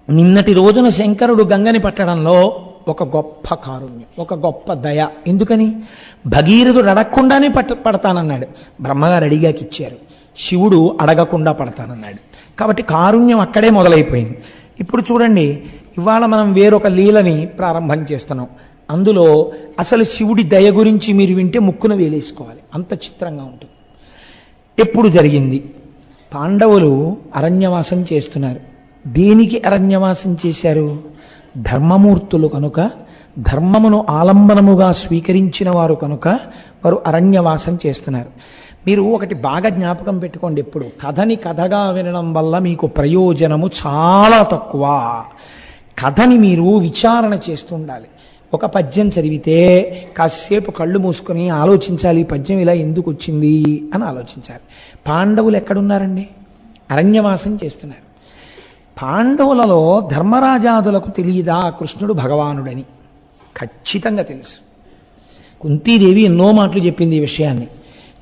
నిన్నటి రోజున శంకరుడు గంగని పట్టడంలో ఒక గొప్ప కారుణ్యం, ఒక గొప్ప దయ. ఎందుకని? భగీరథుడు అడగకుండానే పడతానన్నాడు, బ్రహ్మగారు అడిగాకిచ్చారు. శివుడు అడగకుండా పడతానన్నాడు. కాబట్టి కారుణ్యం అక్కడే మొదలైపోయింది. ఇప్పుడు చూడండి, ఇవాళ మనం వేరొక లీలని ప్రారంభం చేస్తున్నాం. అందులో అసలు శివుడి దయ గురించి మీరు వింటే ముక్కున వేలేసుకోవాలి, అంత చిత్రంగా ఉంటుంది. ఎప్పుడు జరిగింది? పాండవులు అరణ్యవాసం చేస్తున్నారు. దేనికి అరణ్యవాసం చేశారు? ధర్మమూర్తులు కనుక, ధర్మమును ఆలంబనముగా స్వీకరించిన వారు కనుక వారు అరణ్యవాసం చేస్తున్నారు. మీరు ఒకటి బాగా జ్ఞాపకం పెట్టుకోండి, ఎప్పుడు కథని కథగా వినడం వల్ల మీకు ప్రయోజనము చాలా తక్కువ. కథని మీరు విచారణ చేస్తూ ఉండాలి. ఒక పద్యం చదివితే కాసేపు కళ్ళు మూసుకొని ఆలోచించాలి, ఈ పద్యం ఇలా ఎందుకు వచ్చింది అని ఆలోచించాలి. పాండవులు ఎక్కడున్నారండి? అరణ్యవాసం చేస్తున్నారు. పాండవులలో ధర్మరాజాదులకు తెలియదా కృష్ణుడు భగవానుడని? ఖచ్చితంగా తెలుసు. కుంతీదేవి ఎన్నో మాటలు చెప్పింది ఈ విషయాన్ని.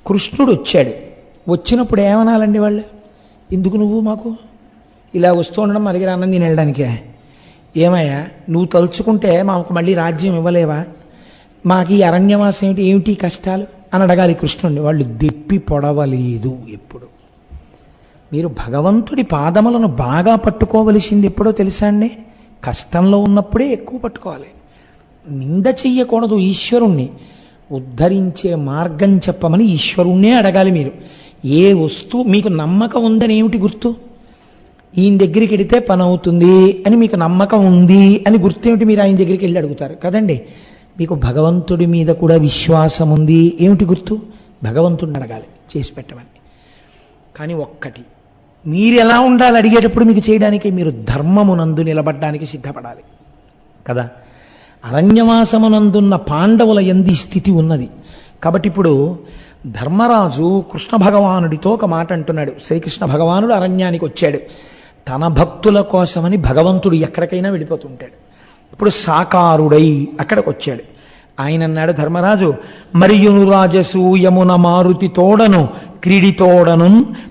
కృష్ణుడు వచ్చాడు. వచ్చినప్పుడు ఏమనాలండి వాళ్ళు? ఎందుకు నువ్వు మాకు ఇలా వస్తూ ఉండడం, మా దగ్గర అన్నం తిని వెళ్ళడానికే? ఏమయ్యా, నువ్వు తలుచుకుంటే మాకు మళ్ళీ రాజ్యం ఇవ్వలేవా? మాకు ఈ అరణ్యవాసం ఏమిటి కష్టాలు అని అడగాలి కృష్ణుడిని. వాళ్ళు దెప్పి పొడవలేదు. ఎప్పుడు మీరు భగవంతుడి పాదములను బాగా పట్టుకోవలసింది ఎప్పుడో తెలుసా అండి? కష్టంలో ఉన్నప్పుడే ఎక్కువ పట్టుకోవాలి. నింద చెయ్యకూడదు. ఈశ్వరుణ్ణి ఉద్ధరించే మార్గం చెప్పమని ఈశ్వరుణ్ణే అడగాలి. మీరు ఏ వస్తువు మీకు నమ్మకం ఉందని ఏమిటి గుర్తు? ఈయన దగ్గరికి వెడితే పని అవుతుంది అని మీకు నమ్మకం ఉంది అని గుర్తేమిటి? మీరు ఆయన దగ్గరికి వెళ్ళి అడుగుతారు కదండి. మీకు భగవంతుడి మీద కూడా విశ్వాసం ఉంది, ఏమిటి గుర్తు? భగవంతుడిని అడగాలి చేసి పెట్టమని. కానీ ఒక్కటి, మీరు ఎలా ఉండాలి అడిగేటప్పుడు మీకు చేయడానికి? మీరు ధర్మమునందు నిలబడ్డానికి సిద్ధపడాలి కదా. అరణ్యవాసమునందున్న పాండవుల యందు స్థితి ఉన్నది. కాబట్టి ఇప్పుడు ధర్మరాజు కృష్ణ భగవానుడితో ఒక మాట అంటున్నాడు. శ్రీకృష్ణ భగవానుడు అరణ్యానికి వచ్చాడు. తన భక్తుల కోసమని భగవంతుడు ఎక్కడికైనా వెళ్ళిపోతుంటాడు. ఇప్పుడు సాకారుడై అక్కడికి వచ్చాడు. ఆయన అన్నాడు, ధర్మరాజు, మరియును రాజసూయమున మారుతి తోడను క్రీడితోడను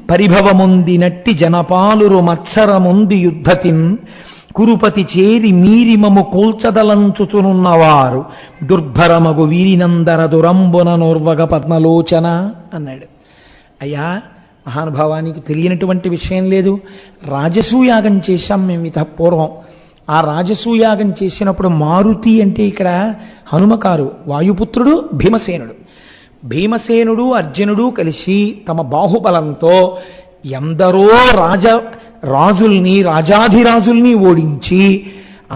పరిభవముందినట్టి జనపాలురు మత్సరముంది యుద్ధతిన్ కురుపతి చేరి మీరిమము కూల్చదలంచుచునున్నవారు దుర్భరమగు వీరినందర దురంబున నోర్వగ పద్మలోచన అన్నాడు. అయ్యా మహానుభావానికి తెలియనటువంటి విషయం లేదు. రాజసూయాగం చేశాం మేము ఇత పూర్వం. ఆ రాజసూయాగం చేసినప్పుడు మారుతి అంటే ఇక్కడ హనుమకారు, వాయుపుత్రుడు భీమసేనుడు. భీమసేనుడు అర్జునుడు కలిసి తమ బాహుబలంతో ఎందరో రాజుల్ని రాజాధిరాజుల్ని ఓడించి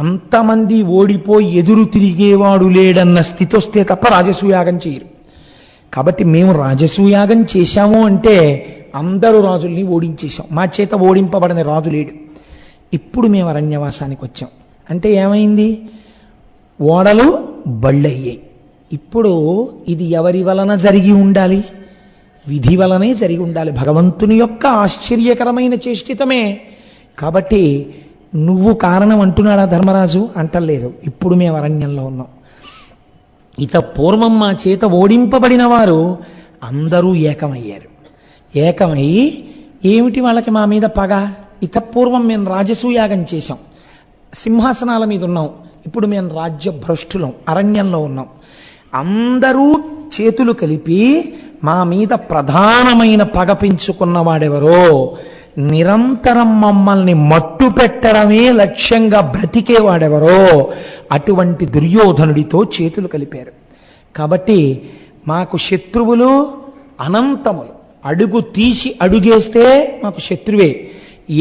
అంతమంది ఓడిపోయి ఎదురు తిరిగేవాడు లేడన్న స్థితి వస్తే తప్ప రాజసూయాగం చేయరు. కాబట్టి మేము రాజసూయాగం చేశాము అంటే అందరూ రాజుల్ని ఓడించేశాం. మా చేత ఓడింపబడిన రాజు లేడు. ఇప్పుడు మేము అరణ్యవాసానికి వచ్చాం అంటే ఏమైంది? ఓడలు బళ్ళయ్యాయి. ఇప్పుడు ఇది ఎవరి వలన జరిగి ఉండాలి? విధి వలనే జరిగి ఉండాలి. భగవంతుని యొక్క ఆశ్చర్యకరమైన చేష్టితమే. కాబట్టి నువ్వు కారణం అంటున్నాడా ధర్మరాజు? అంటలేదు. ఇప్పుడు మేము అరణ్యంలో ఉన్నాం. ఇత పూర్వం మా చేత ఓడింపబడిన వారు అందరూ ఏకమయ్యారు. ఏకమై ఏమిటి వాళ్ళకి మా మీద పగ? ఇత పూర్వం మేము రాజసూయాగం చేశాం, సింహాసనాల మీద ఉన్నాం. ఇప్పుడు మేము రాజ్యభ్రష్టులం, అరణ్యంలో ఉన్నాం. అందరూ చేతులు కలిపి మా మీద ప్రధానమైన పగ పెంచుకున్నవాడెవరో, నిరంతరం మమ్మల్ని మట్టు పెట్టడమే లక్ష్యంగా బ్రతికేవాడెవరో అటువంటి దుర్యోధనుడితో చేతులు కలిపారు. కాబట్టి మాకు శత్రువులు అనంతములు. అడుగు తీసి అడుగేస్తే మాకు శత్రువే.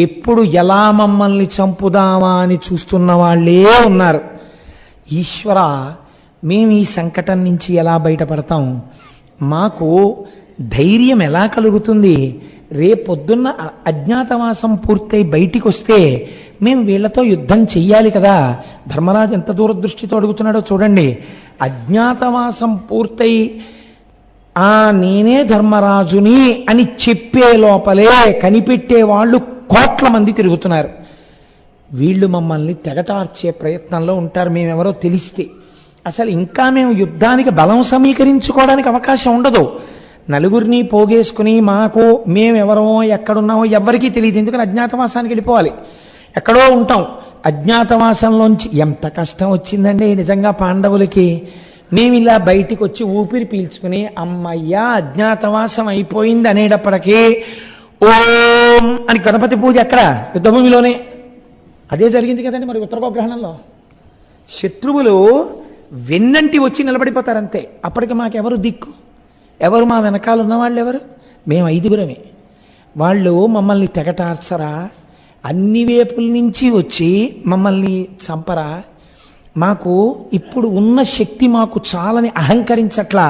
ఎప్పుడు ఎలా మమ్మల్ని చంపుదామా అని చూస్తున్న వాళ్ళే ఉన్నారు. ఈశ్వర, మేము ఈ సంకటం నుంచి ఎలా బయటపడతాం? మాకు ధైర్యం ఎలా కలుగుతుంది? రేపొద్దున్న అజ్ఞాతవాసం పూర్తయి బయటికి వస్తే మేము వీళ్లతో యుద్ధం చెయ్యాలి కదా. ధర్మరాజు ఎంత దూరదృష్టితో అడుగుతున్నాడో చూడండి. అజ్ఞాతవాసం పూర్తయి నేనే ధర్మరాజుని అని చెప్పే లోపలే కనిపెట్టే వాళ్ళు కోట్ల మంది తిరుగుతున్నారు. వీళ్ళు మమ్మల్ని తెగటార్చే ప్రయత్నంలో ఉంటారు. మేమెవరో తెలిస్తే అసలు ఇంకా మేము యుద్ధానికి బలం సమీకరించుకోవడానికి అవకాశం ఉండదు. నలుగురిని పోగేసుకుని మాకు మేమెవరమో ఎక్కడున్నామో ఎవ్వరికీ తెలియదు. ఎందుకని అజ్ఞాతవాసానికి వెళ్ళిపోవాలి. ఎక్కడో ఉంటాం. అజ్ఞాతవాసంలోంచి ఎంత కష్టం వచ్చిందండి నిజంగా పాండవులకి. మేము ఇలా బయటికి వచ్చి ఊపిరి పీల్చుకుని అమ్మయ్యా అజ్ఞాతవాసం అయిపోయింది అనేటప్పటికీ ఓం అని గణపతి పూజ ఎక్కడ? యుద్ధభూమిలోనే. అదే జరిగింది కదండి మరి ఉత్తరగోగ్రహణంలో. శత్రువులు వెన్నంటి వచ్చి నిలబడిపోతారంతే. అప్పటికి మాకెవరు దిక్కు? ఎవరు మా వెనకాల ఉన్నవాళ్ళు ఎవరు? మేము 5గురమే. వాళ్ళు మమ్మల్ని తెగటార్చరా? అన్ని వేపుల నుంచి వచ్చి మమ్మల్ని చంపరా? మాకు ఇప్పుడు ఉన్న శక్తి మాకు చాలని అహంకరించట్లా.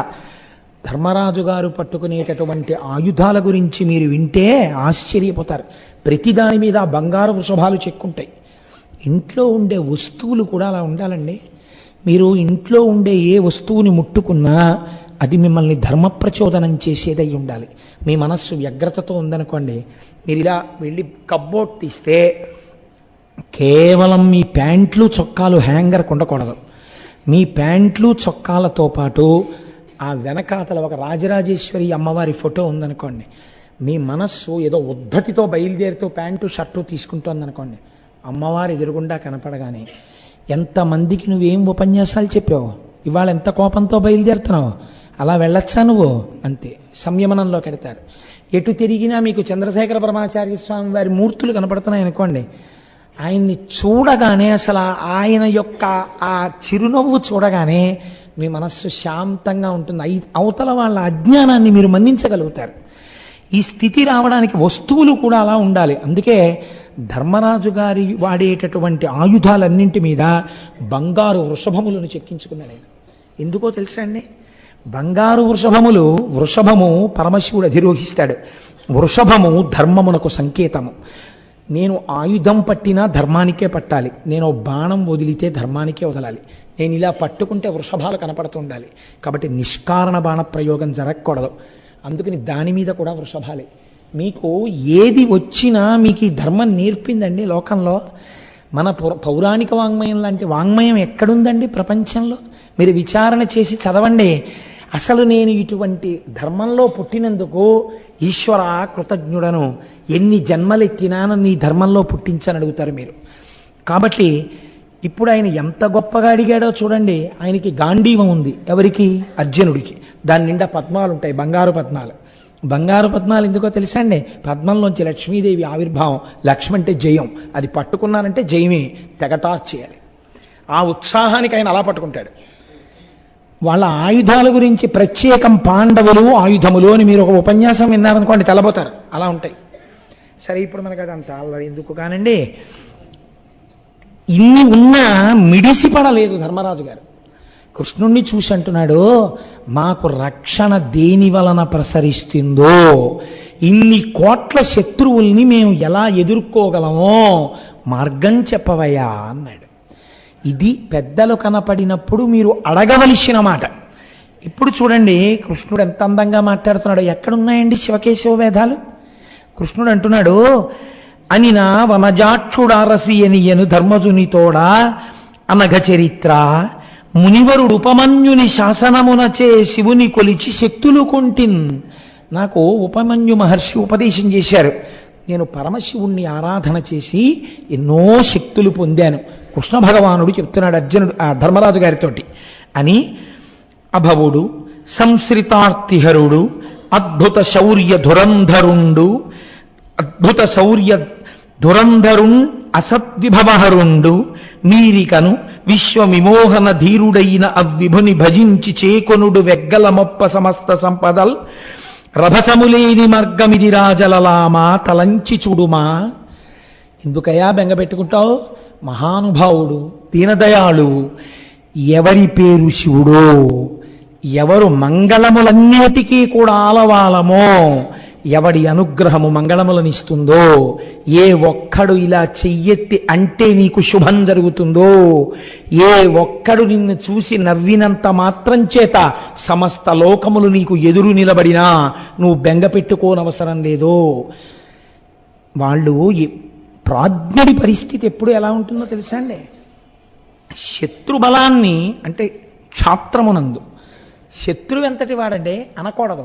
ధర్మరాజు గారు పట్టుకునేటటువంటి ఆయుధాల గురించి మీరు వింటే ఆశ్చర్యపోతారు. ప్రతిదాని మీద బంగారు వృషభాలు చెక్కుంటాయి. ఇంట్లో ఉండే వస్తువులు కూడా అలా ఉండాలండి. మీరు ఇంట్లో ఉండే ఏ వస్తువుని ముట్టుకున్నా అది మిమ్మల్ని ధర్మ ప్రచోదనం చేసేదై ఉండాలి. మీ మనస్సు వ్యగ్రతతో ఉందనుకోండి, మీరు ఇలా వెళ్ళి కబ్బోర్డ్ తీస్తే కేవలం మీ ప్యాంట్లు చొక్కాలు హ్యాంగర్ ఉండకూడదు. మీ ప్యాంట్లు చొక్కాలతో పాటు ఆ వెనకాతల ఒక రాజరాజేశ్వరి అమ్మవారి ఫోటో ఉందనుకోండి, మీ మనస్సు ఏదో ఉద్ధతితో బయలుదేరుతూ ప్యాంటు షర్టు తీసుకుంటోందనుకోండి, అమ్మవారి ఎదురుగుండా కనపడగానే ఎంతమందికి నువ్వేం ఉపన్యాసాలు చెప్పావు, ఇవాళ ఎంత కోపంతో బయలుదేరుతున్నావు, అలా వెళ్ళొచ్చా నువ్వు? అంతే, సంయమనంలో కడతారు. ఎటు తిరిగినా మీకు చంద్రశేఖర పరమాచార్య స్వామి వారి మూర్తులు కనపడుతున్నాయి అనుకోండి, ఆయన్ని చూడగానే అసలు ఆయన యొక్క ఆ చిరునవ్వు చూడగానే మీ మనస్సు శాంతంగా ఉంటుంది. అవతల వాళ్ళ అజ్ఞానాన్ని మీరు మన్నించగలుగుతారు. ఈ స్థితి రావడానికి వస్తువులు కూడా అలా ఉండాలి. అందుకే ధర్మరాజు గారి వాడేటటువంటి ఆయుధాలన్నింటి మీద బంగారు వృషభములను చెక్కించుకున్నాడు ఆయన. ఎందుకో తెలుసా అండి? బంగారు వృషభములు, వృషభము పరమశివుడు అధిరోహిస్తాడు. వృషభము ధర్మమునకు సంకేతము. నేను ఆయుధం పట్టినా ధర్మానికే పట్టాలి, నేను బాణం వదిలితే ధర్మానికే వదలాలి, నేను ఇలా పట్టుకుంటే వృషభాలు కనపడుతుండాలి. కాబట్టి నిష్కారణ బాణ ప్రయోగం జరగకూడదు. అందుకని దాని మీద కూడా వృషభాలే. మీకు ఏది వచ్చినా మీకు ఈ ధర్మం నేర్పిందండి. లోకంలో మన పౌరాణిక వాంగ్మయం లాంటి వాంగ్మయం ఎక్కడుందండి ప్రపంచంలో? మీరు విచారణ చేసి చదవండి. అసలు నేను ఇటువంటి ధర్మంలో పుట్టినందుకు ఈశ్వర కృతజ్ఞుడను, ఎన్ని జన్మలెత్తినా నన్ను ఈ ధర్మంలో పుట్టించని అడుగుతారు మీరు. కాబట్టి ఇప్పుడు ఆయన ఎంత గొప్పగా అడిగాడో చూడండి. ఆయనకి గాంధీవం ఉంది. ఎవరికి? అర్జునుడికి. దాని నిండా పద్మాలు ఉంటాయి, బంగారు పద్మాలు. బంగారు పద్మాలు ఎందుకో తెలుసా అండి? పద్మంలోంచి లక్ష్మీదేవి ఆవిర్భావం. లక్ష్మి అంటే జయం. అది పట్టుకున్నానంటే జయమే, తెగటార్ చేయాలి. ఆ ఉత్సాహానికి ఆయన అలా పట్టుకుంటాడు. వాళ్ళ ఆయుధాల గురించి ప్రత్యేకం పాండవులు ఆయుధములు అని మీరు ఒక ఉపన్యాసం విన్నారనుకోండి తెల్లబోతారు. అలా ఉంటాయి. సరే, ఇప్పుడు మనకు అది అంత అల్లరి ఎందుకు కానండి. ఇన్ని ఉన్నా మిడిసిపడలేదు ధర్మరాజు గారు. కృష్ణుణ్ణి చూసి అంటున్నాడు, మాకు రక్షణ దేని వలన ప్రసరిస్తుందో, ఇన్ని కోట్ల శత్రువుల్ని మేము ఎలా ఎదుర్కోగలమో మార్గం చెప్పవయ్యా అన్నాడు. ఇది పెద్దలు కనపడినప్పుడు మీరు అడగవలసిన మాట. ఇప్పుడు చూడండి కృష్ణుడు ఎంత అందంగా మాట్లాడుతున్నాడు. ఎక్కడున్నాయండి శివకేశవ వేదాలు? కృష్ణుడు అంటున్నాడు, అనినా వనజాక్షుడారసి అనియను ధర్మజునితోడా అనఘ చరిత్ర మునివరుడు ఉపమన్యుని శాసనమునచే శివుని కొలిచి శక్తులు కొంటిన్. నాకు ఉపమన్యు మహర్షి ఉపదేశం చేశారు. నేను పరమశివుణ్ణి ఆరాధన చేసి ఎన్నో శక్తులు పొందాను. కృష్ణ భగవానుడు చెప్తున్నాడు అర్జునుడు ధర్మరాజు గారితోటి అని. అభవుడు, సంశ్రితార్తిహరుడు, అద్భుత శౌర్య ధురంధరుండు, అద్భుత శౌర్య ధురంధరుణ్ అసద్విభవహరుండు, మీరికను విశ్వవిమోహన ధీరుడైన అవ్విభుని భజించి చేకొనుడు వెగ్గల మొప్ప సమస్త సంపదల్ రభసములేని మార్గమిది రాజలలామా తలంచి చూడుమా. ఎందుకయా బెంగపెట్టుకుంటావు? మహానుభావుడు, దీనదయాళు, ఎవరి పేరు శివుడో, ఎవరు మంగళములన్నిటికీ కూడా ఆలవాలమో, ఎవడి అనుగ్రహము మంగళములనిస్తుందో, ఏ ఒక్కడు ఇలా చెయ్యెత్తి అంటే నీకు శుభం జరుగుతుందో, ఏ ఒక్కడు నిన్ను చూసి నవ్వినంత మాత్రం చేత సమస్త లోకములు నీకు ఎదురు నిలబడినా నువ్వు బెంగ పెట్టుకోనవసరం లేదో. వాళ్ళు ప్రాజ్ఞుడి పరిస్థితి ఎప్పుడు ఎలా ఉంటుందో తెలుసా అండి? శత్రుబలాన్ని అంటే క్షాత్రమునందు శత్రువు ఎంతటి వాడంటే అనకూడదు.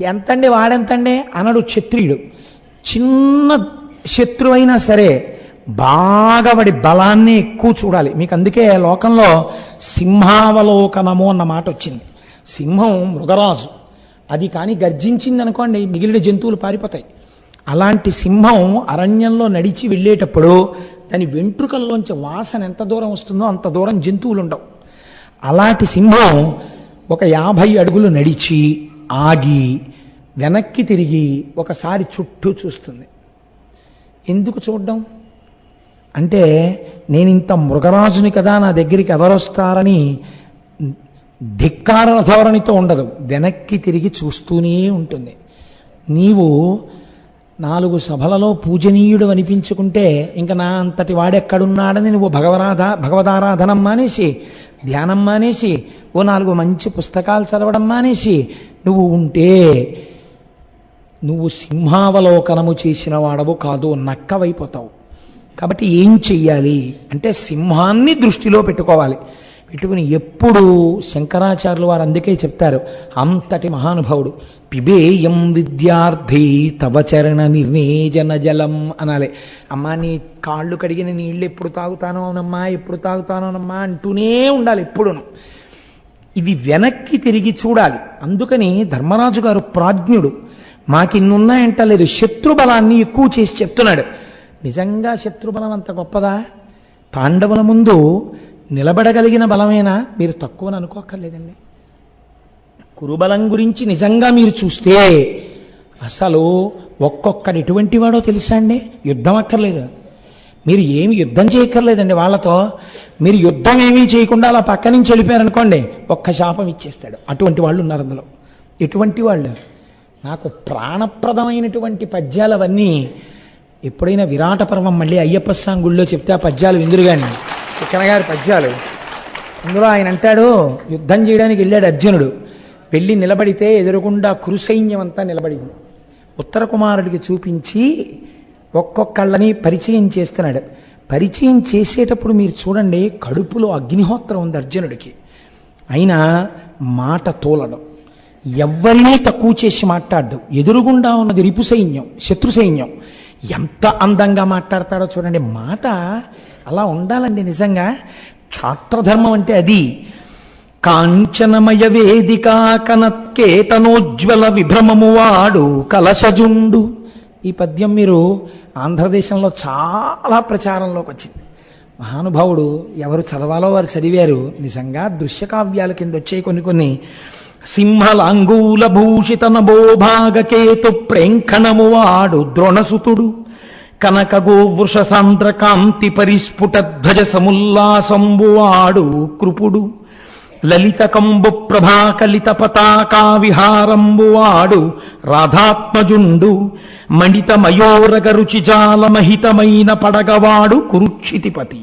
ఎంతండి వాడెంతండి అనడు క్షత్రియుడు. చిన్న శత్రువు అయినా సరే బాగా వాడి బలాన్ని ఎక్కువ చూడాలి. మీకు అందుకే లోకంలో సింహావలోకనము అన్న మాట వచ్చింది. సింహం మృగరాజు, అది కానీ గర్జించింది అనుకోండి మిగిలిన జంతువులు పారిపోతాయి. అలాంటి సింహం అరణ్యంలో నడిచి వెళ్ళేటప్పుడు దాని వెంట్రుకల్లోంచి వాసన ఎంత దూరం వస్తుందో అంత దూరం జంతువులు ఉండవు. అలాంటి సింహం ఒక 50 అడుగులు నడిచి ఆగి వెనక్కి తిరిగి ఒకసారి చుట్టూ చూస్తుంది. ఎందుకు చూడడం అంటే, నేను ఇంత మృగరాజుని కదా, నా దగ్గరికి ఎవరొస్తారని ధిక్కార ధోరణితో ఉండదు, వెనక్కి తిరిగి చూస్తూనే ఉంటుంది. నీవు 4 సభలలో పూజనీయుడు అనిపించుకుంటే ఇంకా నా అంతటి వాడెక్కడున్నాడని నువ్వు భగవదారాధనం మానేసి, ధ్యానం మానేసి, ఓ 4 మంచి పుస్తకాలు చదవడం మానేసి నువ్వు ఉంటే నువ్వు సింహావలోకనము చేసిన వాడవు కాదు, నక్కవైపోతావు. కాబట్టి ఏం చెయ్యాలి అంటే సింహాన్ని దృష్టిలో పెట్టుకోవాలి. పెట్టుకుని ఎప్పుడు శంకరాచార్యులు వారు అందుకే చెప్తారు, అంతటి మహానుభావుడు, పిబేయం విద్యార్థి తవ చరణ నిర్ణేజన జలం అనాలి. అమ్మా నీ కాళ్ళు కడిగిన నీళ్ళు ఎప్పుడు తాగుతానోనమ్మా, ఎప్పుడు తాగుతానోనమ్మా అంటూనే ఉండాలి ఎప్పుడును. ఇవి వెనక్కి తిరిగి చూడాలి. అందుకని ధర్మరాజు గారు ప్రాజ్ఞుడు, మాకిన్నున్నాయంటలేదు, శత్రుబలాన్ని ఎక్కువ చేసి చెప్తున్నాడు. నిజంగా శత్రుబలం అంత గొప్పదా? పాండవుల ముందు నిలబడగలిగిన బలమేనా? మీరు తక్కువని అనుకోక్కర్లేదండి. కురుబలం గురించి నిజంగా మీరు చూస్తే అసలు ఒక్కొక్కడు ఎటువంటి వాడో తెలుసా అండి. యుద్ధం అక్కర్లేదు, మీరు ఏమి యుద్ధం చేయక్కర్లేదండి వాళ్ళతో. మీరు యుద్ధం ఏమీ చేయకుండా అలా పక్క నుంచి వెళ్ళిపోయారనుకోండి, ఒక్క శాపం ఇచ్చేస్తాడు. అటువంటి వాళ్ళు ఉన్నారు అందులో. ఎటువంటి వాళ్ళు? నాకు ప్రాణప్రదమైనటువంటి పద్యాలు అవన్నీ ఎప్పుడైనా విరాట పర్వం మళ్ళీ అయ్యప్ప స్వామి గుళ్ళో చెప్తే ఆ పద్యాలు విందురుగాని, చిక్కన గారి పద్యాలు. అందులో ఆయన అంటాడు, యుద్ధం చేయడానికి వెళ్ళాడు అర్జునుడు. వెళ్ళి నిలబడితే ఎదురుగుండా కురుసైన్యం అంతా నిలబడింది. ఉత్తర కుమారుడికి చూపించి ఒక్కొక్కళ్ళని పరిచయం చేస్తున్నాడు. పరిచయం చేసేటప్పుడు మీరు చూడండి, కడుపులో అగ్నిహోత్రం ఉంది అర్జునుడికి. అయినా మాట తోలడం, ఎవ్వరినీ తక్కువ చేసి మాట్లాడ్డు. ఎదురుగుండా ఉన్నది రిపు సైన్యం, శత్రు సైన్యం. ఎంత అందంగా మాట్లాడతాడో చూడండి. మాట అలా ఉండాలండి నిజంగా. క్షాత్రధర్మం అంటే అది. కాంచనమయ వేదికా కనత్కేతనోజ్వల విభ్రమము వాడు కలశజుండు. ఈ పద్యం మీరు ఆంధ్రదేశంలో చాలా ప్రచారంలోకి వచ్చింది. మహానుభావుడు ఎవరు చదవాలో వారు చదివారు. నిజంగా దృశ్యకావ్యాల కింద వచ్చే కొన్ని సింహలాంగూల భూషిత నభోభాగకేతు ప్రేంఖణము వాడు ద్రోణసుతుడు కనక గోవృష సాంద్ర కాంతి పరిస్ఫుట ధ్వజ సముల్లాసంబు వాడు కృపుడు లలిత కంబు ప్రభాకలిత పతాకా విహారంబు వాడు రాధాత్మజుండు మణిత మయోరగ రుచిజాల మహితమైన పడగవాడు కురుక్షితిపతి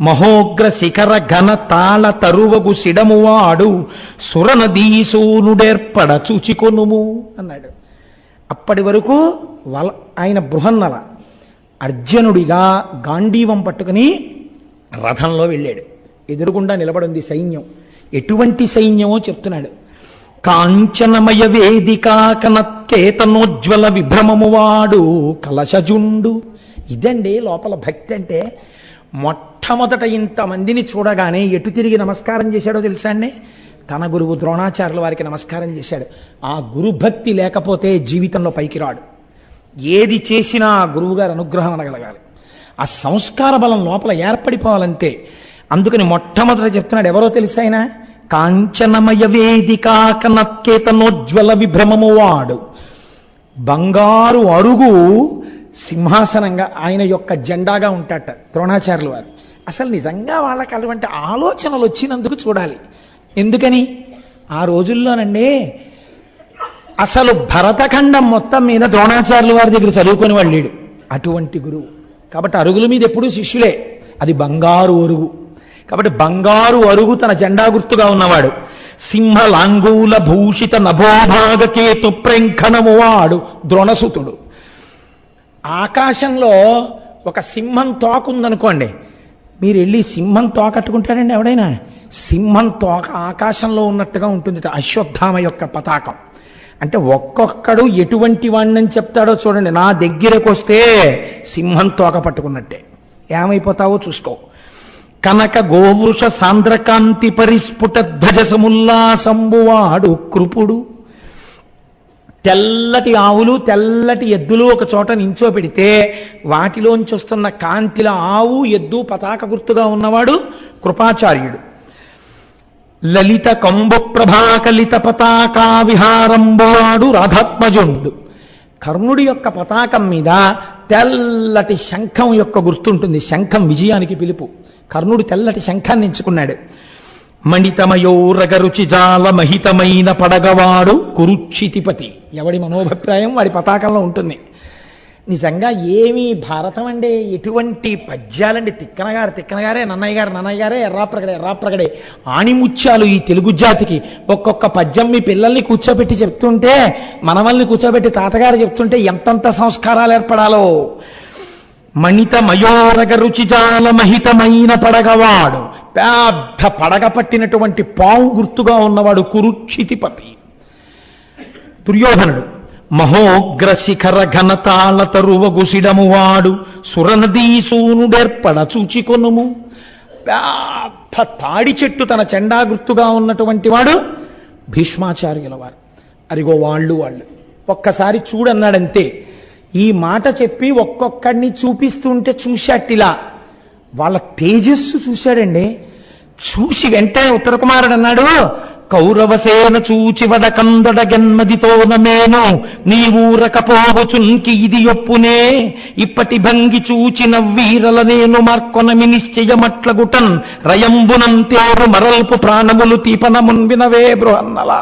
మహోగ్ర శిఖర ఘన తాళ తరువగు సిడమువాడు సురనదీసూనుడేర్పడ చూచికొనుము అన్నాడు. అప్పటి వరకు ఆయన బృహన్నల అర్జునుడిగా గాంధీవం పట్టుకుని రథంలో వెళ్ళాడు. ఎదురుగుండా నిలబడింది సైన్యం. ఎటువంటి సైన్యమో చెప్తున్నాడు. కాంచనమయ వేదికా కనత్కేతనోజ్వల విభ్రమము వాడు కలశజుండు. ఇదండి లోపల భక్తి అంటే. మొట్టమొదట ఇంతమందిని చూడగానే ఎటు తిరిగి నమస్కారం చేశాడో తెలుసా అండి? తన గురువు ద్రోణాచార్యుల వారికి నమస్కారం చేశాడు. ఆ గురుభక్తి లేకపోతే జీవితంలో పైకి రాడు. ఏది చేసినా ఆ గురువుగారు అనుగ్రహం అనగలగాలి. ఆ సంస్కార బలం లోపల ఏర్పడిపోవాలంతే. అందుకని మొట్టమొదట చెప్తున్నాడు, ఎవరో తెలుసా ఆయన? కాంచనమయ వేదికా కనత్కేతనోజ్వల విభ్రమము వాడు. బంగారు అరుగు సింహాసనంగా ఆయన యొక్క జెండాగా ఉంటాట ద్రోణాచార్యుల వారు. అసలు నిజంగా వాళ్ళకి అటువంటి ఆలోచనలు వచ్చినందుకు చూడాలి. ఎందుకని? ఆ రోజుల్లోనండి అసలు భరతఖండం మొత్తం మీద ద్రోణాచార్యుల వారి దగ్గర చదువుకొని వాళ్ళు లేడు. అటువంటి గురువు. కాబట్టి అరుగుల మీద ఎప్పుడూ శిష్యులే. అది బంగారు అరుగు. కాబట్టి బంగారు అరుగు తన జెండా గుర్తుగా ఉన్నవాడు. సింహలాంగూల భూషిత నభోభాగకేతు ప్రేంఖణము వాడు ద్రోణసుతుడు. ఆకాశంలో ఒక సింహం తోక ఉందనుకోండి, మీరు వెళ్ళి సింహం తోక కట్టుకుంటాడండి ఎవడైనా? సింహం తోక ఆకాశంలో ఉన్నట్టుగా ఉంటుంది అశ్వత్థామ యొక్క పతాకం. అంటే ఒక్కొక్కడు ఎటువంటి వాణ్ణని చెప్తాడో చూడండి. నా దగ్గరకు వస్తే సింహం తోక పట్టుకున్నట్టే. ఏమైపోతావో చూసుకో. కనక గోవృష సాంద్రకాంతి పరిస్ఫుట ధ్వజసముల్లాసంబువాడు కృపుడు. తెల్లటి ఆవులు తెల్లటి ఎద్దులు ఒక చోట నించోపెడితే వాటిలోంచి వస్తున్న కాంతిల ఆవు ఎద్దు పతాక గుర్తుగా ఉన్నవాడు కృపాచార్యుడు. లలిత కంబు ప్రభాకలిత పతాకా విహారంబువాడు రాధాత్మజుండు. కర్ణుడి యొక్క పతాకం మీద తెల్లటి శంఖం యొక్క గుర్తుంటుంది. శంఖం విజయానికి పిలుపు. కర్ణుడు తెల్లటి శంఖాన్ని ఎంచుకున్నాడు. మణితమయోరగరుచి జాల మహితమైన పడగవాడు కురుక్షితిపతి. ఎవడి మనోభిప్రాయం వాడి పతాకంలో ఉంటుంది. నిజంగా ఏమి భారతం అండి, ఎటువంటి పద్యాలండి. తిక్కనగారే నన్నయ్య గారే ఎర్రాప్రగడే ఆణిముత్యాలు ఈ తెలుగు జాతికి. ఒక్కొక్క పద్యం మీ పిల్లల్ని కూర్చోబెట్టి చెప్తుంటే, మనవల్ని కూర్చోబెట్టి తాతగారు చెప్తుంటే ఎంతంత సంస్కారాలు ఏర్పడాలో. మణిత మయోరగ రుచిజాల మహితమైన పడగవాడు, పెద్ద పడగ పట్టినటువంటి పావు గుర్తుగా ఉన్నవాడు కురుక్షితిపతి. దుర్యోధనుడు మహోగ్ర శిఖర ఘనతాళ తరువగుసిడమువాడు సురనదీ సూనుడేర్పడ చూచికొనుము. పెద్ద తాడి చెట్టు తన చెండా గుర్తుగా ఉన్నటువంటి వాడు భీష్మాచార్యుల వారు. అరిగో వాళ్ళు ఒక్కసారి చూడన్నాడంతే. ఈ మాట చెప్పి ఒక్కొక్కడిని చూపిస్తుంటే చూశాటిలా వాళ్ళ తేజస్సు చూశాడండి. చూసి వెంటనే ఉత్తర కుమారుడు అన్నాడు, కౌరవసేన చూచివడ కందడ గన్మదితోనమేను నీవూరకపోవచున్కి ఇది ఒప్పునే ఇప్పటి భంగి చూచిన వీరల నేను మార్కొనమి నిశ్చయమట్లగుటన్ రయంబునం తేరు మరల్పు ప్రాణములు తీపనమున్ వినవే బృహన్నలా.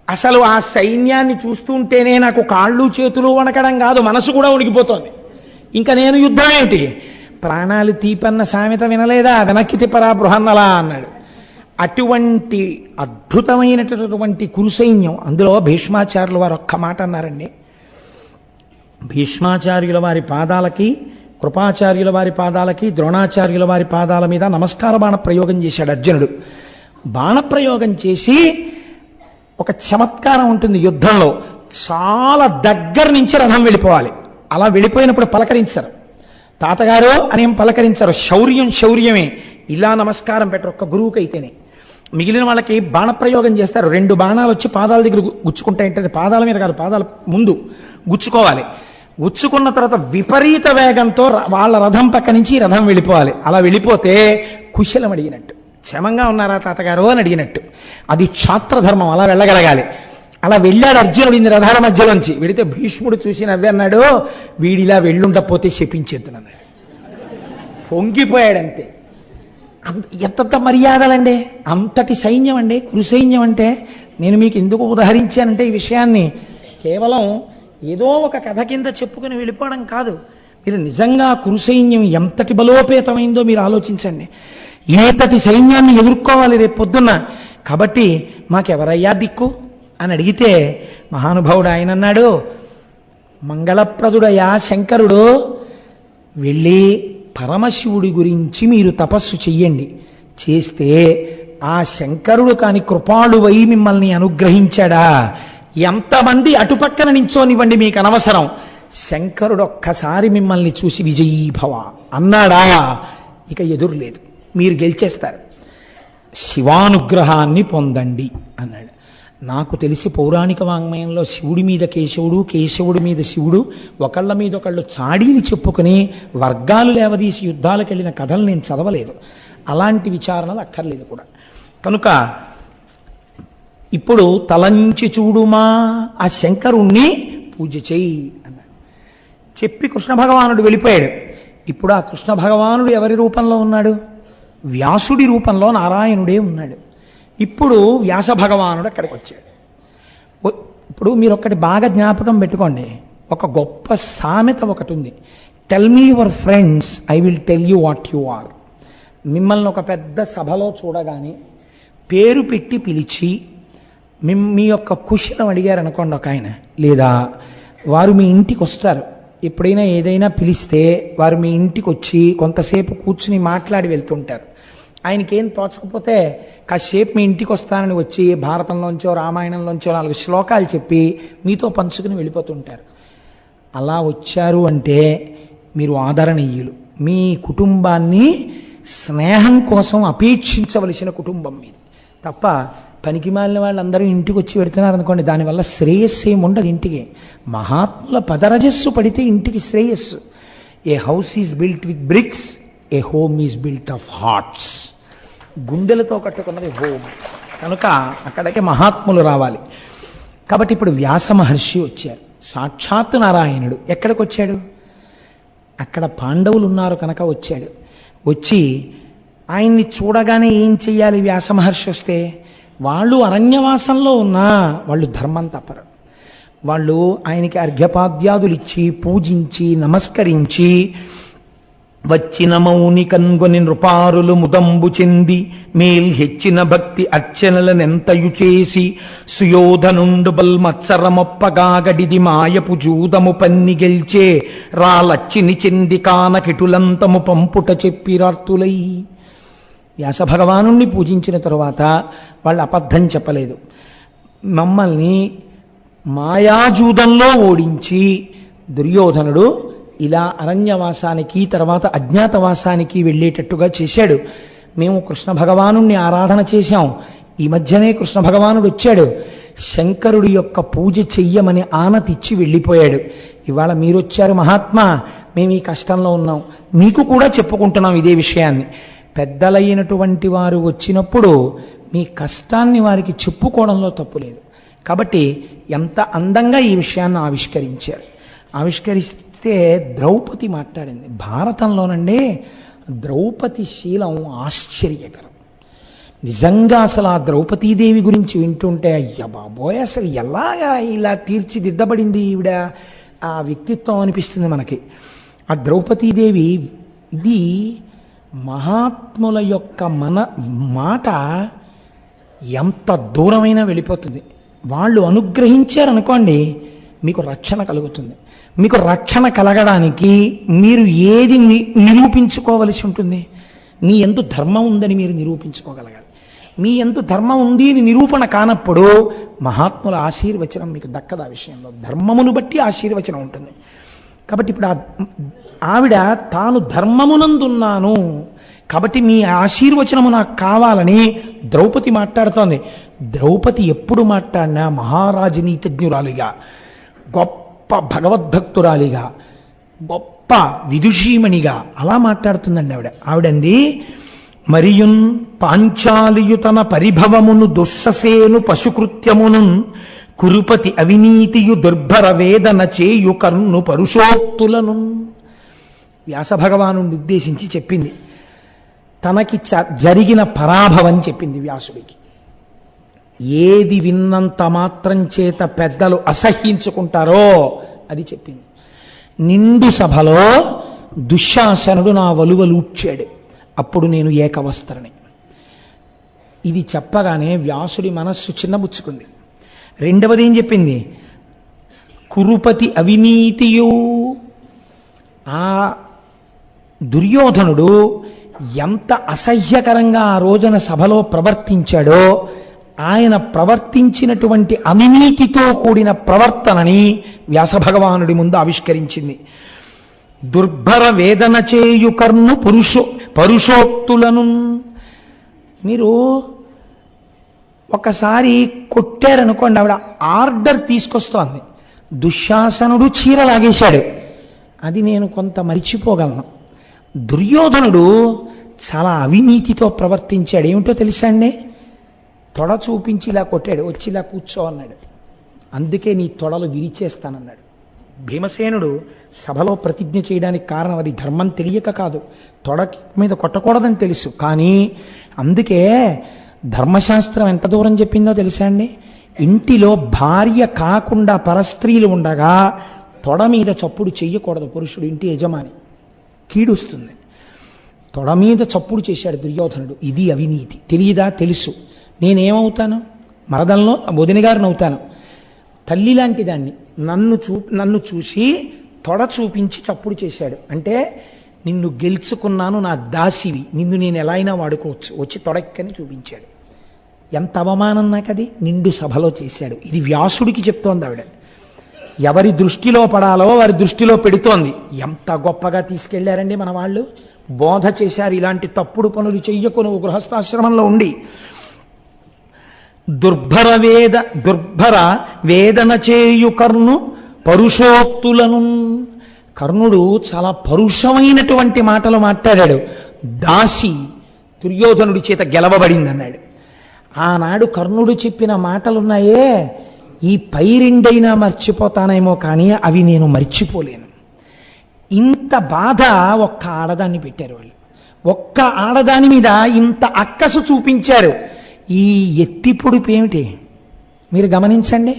అసలు ఆ సైన్యాన్ని చూస్తుంటేనే నాకు కాళ్ళు చేతులు వణకడం కాదు, మనసు కూడా ఉడికిపోతోంది. ఇంకా నేను యుద్ధం ఏమిటి, ప్రాణాలు తీపన్న సామెత వినలేదా, వెనక్కి తిప్పరా బృహన్నలా అన్నాడు. అటువంటి అద్భుతమైనటువంటి కురుసైన్యం. అందులో భీష్మాచార్యుల వారు ఒక్క మాట అన్నారండి. భీష్మాచార్యుల వారి పాదాలకి, కృపాచార్యుల వారి పాదాలకి, ద్రోణాచార్యుల వారి పాదాల మీద నమస్కార బాణ ప్రయోగం చేశాడు అర్జునుడు. బాణప్రయోగం చేసి ఒక చమత్కారం ఉంటుంది యుద్ధంలో, చాలా దగ్గర నుంచి రథం వెళ్ళిపోవాలి. అలా వెళ్ళిపోయినప్పుడు పలకరించరు, తాతగారు అనేం పలకరించరు. శౌర్యమే. ఇలా నమస్కారం పెట్టరు ఒక్క గురువుకి అయితేనే. మిగిలిన వాళ్ళకి బాణప్రయోగం చేస్తారు. 2 బాణాలు వచ్చి పాదాల దగ్గర గుచ్చుకుంటాయంటే పాదాల మీద కాదు, పాదాల ముందు గుచ్చుకోవాలి. గుచ్చుకున్న తర్వాత విపరీత వేగంతో వాళ్ళ రథం పక్క నుంచి రథం వెళ్ళిపోవాలి. అలా వెళ్ళిపోతే కుశలం అడిగినట్టు, క్షేమంగా ఉన్నారా తాతగారు అని అడిగినట్టు. అది క్షాత్రధర్మం, అలా వెళ్ళగలగాలి. అలా వెళ్ళాడు అర్జునుడు ఇన్ని రథాల మధ్యలోంచి. వెళితే భీష్ముడు చూసి నవ్వి అన్నాడు, వీడిలా వెళ్ళుండపోతే శపించేద్దునన్నాడు. పొంగిపోయాడంతే. ఎంత మర్యాదలండి, అంతటి సైన్యం అండి కురుసైన్యం అంటే. నేను మీకు ఎందుకు ఉదహరించానంటే ఈ విషయాన్ని కేవలం ఏదో ఒక కథ కింద చెప్పుకుని వెళ్ళిపోవడం కాదు. మీరు నిజంగా కురుసైన్యం ఎంతటి బలోపేతమైందో మీరు ఆలోచించండి. ఏతటి సైన్యాన్ని ఎదుర్కోవాలి రేపు పొద్దున్న. కాబట్టి మాకెవరయ్యా దిక్కు అని అడిగితే మహానుభావుడు ఆయన అన్నాడు, మంగళప్రదుడయా శంకరుడు, వెళ్ళి పరమశివుడి గురించి మీరు తపస్సు చెయ్యండి. చేస్తే ఆ శంకరుడు కాని కృపాళువై మిమ్మల్ని అనుగ్రహించాడా, ఎంతమంది అటుపక్కన నించోనివ్వండి మీకు అనవసరం, శంకరుడు ఒక్కసారి మిమ్మల్ని చూసి విజయీభవ అన్నాడా, ఇక ఎదురులేదు, మీరు గెలిచేస్తారు, శివానుగ్రహాన్ని పొందండి అన్నాడు. నాకు తెలిసి పౌరాణిక వాంగ్మయంలో శివుడి మీద కేశవుడు, కేశవుడి మీద శివుడు ఒకళ్ళ మీద ఒకళ్ళు చాడీలు చెప్పుకుని వర్గాలు లేవదీసి యుద్ధాలకు వెళ్ళిన కథలు నేను చదవలేదు. అలాంటి విచారణలు అక్కర్లేదు కూడా. కనుక ఇప్పుడు తలంచి చూడుమా, ఆ శంకరుణ్ణి పూజ చెయ్యి అన్నాడు. చెప్పి కృష్ణ భగవానుడు వెళ్ళిపోయాడు. ఇప్పుడు ఆ కృష్ణ భగవానుడు ఎవరి రూపంలో ఉన్నాడు? వ్యాసుడి రూపంలో నారాయణుడే ఉన్నాడు. ఇప్పుడు వ్యాస భగవానుడు అక్కడికి వచ్చాడు. ఇప్పుడు మీరు ఒక్కటి బాగా జ్ఞాపకం పెట్టుకోండి, ఒక గొప్ప సామెత ఒకటి ఉంది, tell me your friends, I will tell you what you are. మిమ్మల్ని ఒక పెద్ద సభలో చూడగానే పేరు పెట్టి పిలిచి మీ యొక్క కుశలం అడిగారు అనుకోండి ఒక ఆయన, లేదా వారు మీ ఇంటికి వస్తారు, ఎప్పుడైనా ఏదైనా పిలిస్తే వారు మీ ఇంటికి వచ్చి కొంతసేపు కూర్చుని మాట్లాడి వెళ్తుంటారు. ఆయనకేం తోచకపోతే కాసేపు మీ ఇంటికి వస్తానని వచ్చి భారతంలోంచో రామాయణంలోంచో 4 శ్లోకాలు చెప్పి మీతో పంచుకుని వెళ్ళిపోతుంటారు. అలా వచ్చారు అంటే మీరు ఆదరణీయులు, మీ కుటుంబాన్ని స్నేహం కోసం అపేక్షించవలసిన కుటుంబం మీది తప్ప పనికి మాలిన వాళ్ళందరూ ఇంటికి వచ్చి పెడుతున్నారు అనుకోండి, దానివల్ల శ్రేయస్సు ఏమి ఉండదు ఇంటికి. మహాత్ముల పదరజస్సు పడితే ఇంటికి శ్రేయస్సు. A house is built with bricks, a home is built of hearts. గుండెలతో కట్టుకున్నది హోమ్. కనుక అక్కడికి మహాత్ములు రావాలి. కాబట్టి ఇప్పుడు వ్యాస మహర్షి వచ్చారు, సాక్షాత్తు నారాయణుడు. ఎక్కడికి వచ్చాడు? అక్కడ పాండవులు ఉన్నారు కనుక వచ్చాడు. వచ్చి ఆయన్ని చూడగానే ఏం చెయ్యాలి? వ్యాస మహర్షి వస్తే వాళ్ళు అరణ్యవాసంలో ఉన్నా వాళ్ళు ధర్మం తప్పరు. వాళ్ళు ఆయనకి అర్ఘ్యపాద్యాదులు ఇచ్చి పూజించి నమస్కరించి వచ్చిన మౌని కన్గొని నృపారులు ముదంబు చెంది మేల్ హెచ్చిన భక్తి అర్చనలనెంతయు చేసి సుయోధనుండు బల్మత్సరమొప్పగాగడిది మాయపు జూదము పన్ని గెల్చే రాలచ్చిని చెంది కానకిటులంతము పంపుట చెప్పిరార్తులై. వ్యాస భగవానుణ్ణి పూజించిన తరువాత వాళ్ళు అబద్ధం చెప్పలేదు. మమ్మల్ని మాయాజూదంలో ఓడించి దుర్యోధనుడు ఇలా అరణ్యవాసానికి తర్వాత అజ్ఞాతవాసానికి వెళ్ళేటట్టుగా చేశాడు. మేము కృష్ణ భగవానుణ్ణి ఆరాధన చేశాం. ఈ మధ్యనే కృష్ణ భగవానుడు వచ్చాడు. శంకరుడి యొక్క పూజ చెయ్యమని ఆనతిచ్చి వెళ్ళిపోయాడు. ఇవాళ మీరొచ్చారు మహాత్మా, మేము ఈ కష్టంలో ఉన్నాం, మీకు కూడా చెప్పుకుంటున్నాం ఇదే విషయాన్ని. పెద్దలైనటువంటి వారు వచ్చినప్పుడు మీ కష్టాన్ని వారికి చెప్పుకోవడంలో తప్పు లేదు. కాబట్టి ఎంత అందంగా ఈ విషయాన్ని ఆవిష్కరించారు. ఆవిష్కరిస్తే ద్రౌపది మాట్లాడింది. భారతంలోనండి ద్రౌపది శీలం ఆశ్చర్యకరం. నిజంగా అసలు ఆ ద్రౌపదీదేవి గురించి వింటుంటే అయ్య బాబోయ్, అసలు ఎలాగా ఇలా తీర్చిదిద్దబడింది ఈవిడ ఆ వ్యక్తిత్వం అనిపిస్తుంది మనకి. ఆ ద్రౌపదీదేవి ఇది మహాత్ముల యొక్క మాట ఎంత దూరమైనా వెళ్ళిపోతుంది. వాళ్ళు అనుగ్రహించారనుకోండి, మీకు రక్షణ కలుగుతుంది. మీకు రక్షణ కలగడానికి మీరు ఏది నిరూపించుకోవలసి ఉంటుంది? మీ యందు ధర్మం ఉందని మీరు నిరూపించుకోగలగాలి. మీ యందు ధర్మం ఉంది అని నిరూపణ కానప్పుడు మహాత్ముల ఆశీర్వచనం మీకు దక్కదు. ఆ విషయంలో ధర్మమును బట్టి ఆశీర్వచనం ఉంటుంది. కాబట్టి ఇప్పుడు ఆవిడ తాను ధర్మమునందున్నాను కాబట్టి మీ ఆశీర్వచనము నాకు కావాలని ద్రౌపది మాట్లాడుతోంది. ద్రౌపది ఎప్పుడు మాట్లాడినా మహారాజనీతజ్ఞురాలిగా, గొప్ప భగవద్భక్తురాలిగా, గొప్ప విదుషీమణిగా అలా మాట్లాడుతుందండి ఆవిడంది. మరియున్ పాంచాలియు తన పరిభవమును దుస్ససేను పశుకృత్యమును కురుపతి అవినీతియు దుర్భర వేదన చేయు కర్ను పరుషోక్తులను. వ్యాస భగవాను ఉద్దేశించి చెప్పింది. తనకి జరిగిన పరాభవం చెప్పింది వ్యాసుడికి. ఏది విన్నంత మాత్రం చేత పెద్దలు అసహ్యించుకుంటారో అది చెప్పింది. నిండు సభలో దుశ్శాసనుడు నా వలువలూడ్చాడు, అప్పుడు నేను ఏకవస్త్రని. ఇది చెప్పగానే వ్యాసుడి మనస్సు చిన్నబుచ్చుకుంది. రెండవది ఏం చెప్పింది? కురుపతి అవినీతియు. ఆ దుర్యోధనుడు ఎంత అసహ్యకరంగా ఆ రోజున సభలో ప్రవర్తించాడో, ఆయన ప్రవర్తించినటువంటి అవినీతితో కూడిన ప్రవర్తనని వ్యాసభగవానుడి ముందు ఆవిష్కరించింది. దుర్భర వేదన చేయు కర్ను పరుషోక్తులను. మీరు ఒకసారి కొట్టారనుకోండి, ఆవిడ ఆర్డర్ తీసుకొస్తోంది. దుశ్శాసనుడు చీర లాగేశాడు, అది నేను కొంత మరిచిపోగలను. దుర్యోధనుడు చాలా అవినీతితో ప్రవర్తించాడు. ఏమిటో తెలుసా అండి? తొడ చూపించి ఇలా కొట్టాడు, వచ్చి ఇలా కూర్చో అన్నాడు. అందుకే నీ తొడలు విరిచేస్తానన్నాడు. భీమసేనుడు సభలో ప్రతిజ్ఞ చేయడానికి కారణం అది ధర్మం తెలియక కాదు, తొడ మీద కొట్టకూడదని తెలుసు. కానీ అందుకే ధర్మశాస్త్రం ఎంత దూరం చెప్పిందో తెలుసా అండి? ఇంటిలో భార్య కాకుండా పరస్త్రీలు ఉండగా తొడ మీద చప్పుడు చెయ్యకూడదు పురుషుడు, ఇంటి యజమాని, కీడుస్తుంది. తొడ మీద చప్పుడు చేశాడు దుర్యోధనుడు. ఇది అవినీతి. తెలియదా? తెలుసు. నేనేమవుతాను? మరదల్లో వదిన గారిని అవుతాను. తల్లి లాంటి దాన్ని నన్ను చూసి తొడ చూపించి చప్పుడు చేశాడు. అంటే నిన్ను గెలుచుకున్నాను, నా దాసివి, నిన్ను నేను ఎలా అయినా వాడుకోవచ్చు, వచ్చి తొడక్కని చూపించాడు. ఎంత అవమానం నాకది! నిండు సభలో చేశాడు. ఇది వ్యాసుడికి చెప్తోంది ఆవిడ. ఎవరి దృష్టిలో పడాలో వారి దృష్టిలో పెడుతోంది. ఎంత గొప్పగా తీసుకెళ్లారండి మన వాళ్ళు, బోధ చేశారు. ఇలాంటి తప్పుడు పనులు చెయ్యకు నువ్వు గృహస్థాశ్రమంలో ఉండి. దుర్భర వేదన చేయు కర్ణు పరుషోక్తులను. కర్ణుడు చాలా పరుషమైనటువంటి మాటలు మాట్లాడాడు. దాసి దుర్యోధనుడి చేత గెలవబడిందన్నాడు. ఆనాడు కర్ణుడు చెప్పిన మాటలున్నాయే, ఈ పైరిండైనా మర్చిపోతానేమో కానీ అవి నేను మర్చిపోలేను. ఇంత బాధ ఒక్క ఆడదాన్ని పెట్టారు వాళ్ళు. ఒక్క ఆడదాని మీద ఇంత అక్కసు చూపించారు. ఈ ఎత్తిపొడుపు ఏమిటి మీరు గమనించండి.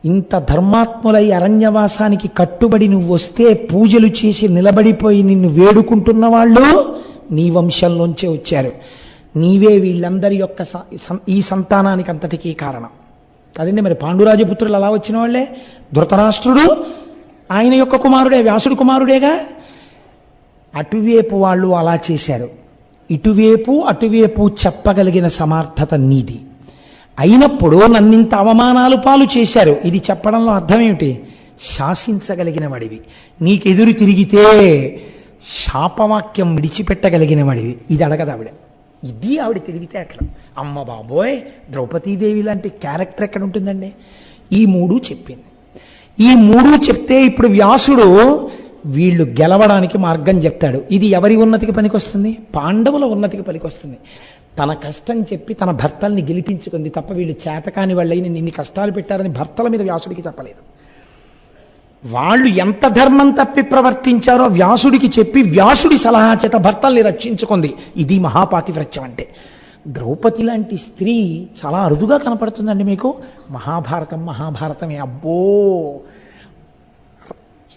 ఇంత ధర్మాత్ములై అరణ్యవాసానికి కట్టుబడి నువ్వు వస్తే పూజలు చేసి నిలబడిపోయి నిన్ను వేడుకుంటున్న వాళ్ళు నీ వంశంలోంచే వచ్చారు. నీవే వీళ్ళందరి యొక్క ఈ సంతానానికి అంతటికీ కారణం కదండి. మరి పాండురాజపుత్రులు అలా వచ్చిన వాళ్ళే. ధృతరాష్ట్రుడు ఆయన యొక్క కుమారుడే, వ్యాసుడు కుమారుడేగా. అటువైపు వాళ్ళు అలా చేశారు. అటువైపు చెప్పగలిగిన సమర్థత నీది అయినప్పుడు నన్నింత అవమానాలు పాలు చేశారు. ఇది చెప్పడంలో అర్థం ఏమిటి? శాసించగలిగిన వాడివి, నీకెదురు తిరిగితే శాపవాక్యం విడిచిపెట్టగలిగిన వాడివి. ఇది అడగదావిడ. ఇది ఆవిడ తెలివితేటలు. అమ్మ బాబోయ్, ద్రౌపదీదేవి లాంటి క్యారెక్టర్ ఎక్కడ ఉంటుందండి? ఈ మూడు చెప్పింది. ఈ మూడు చెప్తే ఇప్పుడు వ్యాసుడు వీళ్ళు గెలవడానికి మార్గం చెప్తాడు. ఇది ఎవరి ఉన్నతికి పనికొస్తుంది? పాండవుల ఉన్నతికి పనికొస్తుంది. తన కష్టం చెప్పి తన భర్తల్ని గెలిపించుకుంది తప్ప వీళ్ళు చేతకాని వాళ్ళైన నిన్ని కష్టాలు పెట్టారని భర్తల మీద వ్యాసుడికి చెప్పలేదు. వాళ్ళు ఎంత ధర్మం తప్పి ప్రవర్తించారో వ్యాసుడికి చెప్పి వ్యాసుడి సలహా చేత భర్తల్ని రక్షించుకుంది. ఇది మహాపాతివ్రత్యం అంటే. ద్రౌపది లాంటి స్త్రీ చాలా అరుదుగా కనపడుతుందండి మీకు. మహాభారతమే. అబ్బో,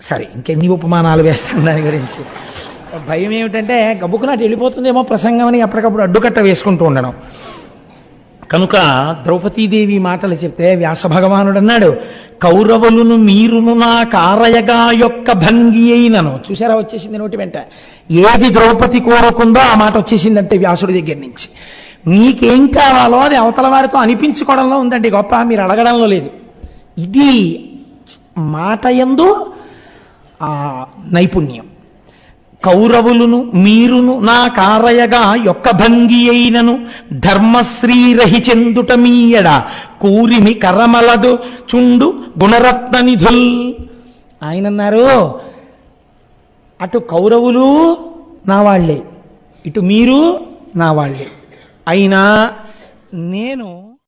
సరే ఇంకెన్ని ఉపమానాలు వేస్తాను దాని గురించి. భయం ఏమిటంటే గబుకునాటి వెళ్ళిపోతుందేమో ప్రసంగం అని అప్పటికప్పుడు అడ్డుకట్ట వేసుకుంటూ ఉండడం. కనుక ద్రౌపదీదేవి మాటలు చెప్తే వ్యాస భగవానుడు అన్నాడు, కౌరవులను మీరును నా కారయగా యొక్క భంగి అయినను. చూసారా, వచ్చేసింది నోటి వెంట. ఏది ద్రౌపది కోరుకుందో ఆ మాట వచ్చేసిందంటే వ్యాసుడి దగ్గర నుంచి. మీకేం కావాలో అది అవతల వారితో అనిపించుకోవడంలో ఉందండి గొప్ప, మీరు అడగడంలో లేదు. ఇది మాట యందు నైపుణ్యం. కౌరవులను మీరును నా కారయగా యొక్క భంగి అయినను ధర్మశ్రీరహి చెందుట మీయడ కూరిమి కరమలదు చుండు గుణరత్న నిధుల్. ఆయన అన్నారు, అటు కౌరవులు నా వాళ్లే, ఇటు మీరు నా వాళ్లే, అయినా నేను